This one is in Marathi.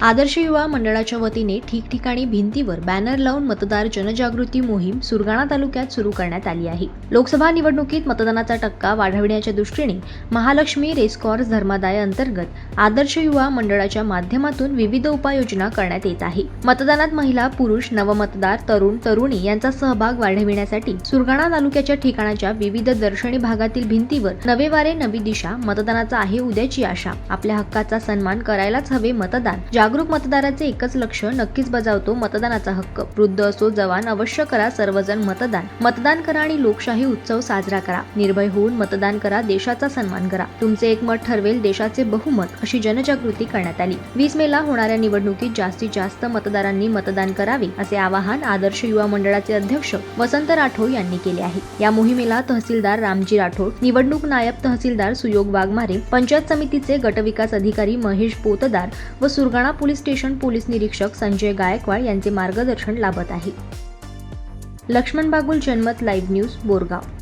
आदर्श युवा मंडळाच्या वतीने ठिकठिकाणी भिंतीवर बॅनर लावून मतदार जनजागृती मोहीम सुरगाणा तालुक्यात सुरू करण्यात आली आहे। लोकसभा निवडणुकीत मतदानाचा टक्का वाढविण्याच्या दृष्टीने महालक्ष्मी रेसकॉर्स धर्मादाय अंतर्गत आदर्श युवा मंडळाच्या माध्यमातून विविध उपाययोजना करण्यात येत आहे। मतदानात महिला, पुरुष, नवमतदार, तरुण, तरुणी यांचा सहभाग वाढविण्यासाठी सुरगाणा तालुक्याच्या ठिकाणाच्या विविध दर्शनी भागातील भिंतीवर नवे वारे नवी दिशा, मतदानाचा आहे उद्याची आशा, आपल्या हक्काचा सन्मान करायलाच हवे मतदान, जागरूक मतदाराचे एकच लक्ष, नक्कीच बजावतो मतदानाचा हक्क, वृद्ध असो जवान अवश्य करा सर्वजण मतदान, मतदान करा आणि लोकशाही उत्सव साजरा करा, निर्भय होऊन मतदान करा, देशाचा सन्मान करा, तुमचे एक मत ठरवेल देशाचे बहुमत, अशी जनजागृती करण्यात आली। 20 मेला होणाऱ्या निवडणुकीत जास्तीत जास्त मतदारांनी मतदान करावे असे आवाहन आदर्श युवा मंडळाचे अध्यक्ष वसंत राठोड यांनी केले आहे। या मोहिमेला तहसीलदार रामजी राठोड, निवडणूक नायब तहसीलदार सुयोग वाघमारे, पंचायत समितीचे गटविकास अधिकारी महेश पोतदार व सुरगाणा पोलीस स्टेशन पोलीस निरीक्षक संजय गायकवाड यांचे मार्गदर्शन लाभत आहे। लक्ष्मण बागुल, जनमत लाईव्ह न्यूज, बोरगाव।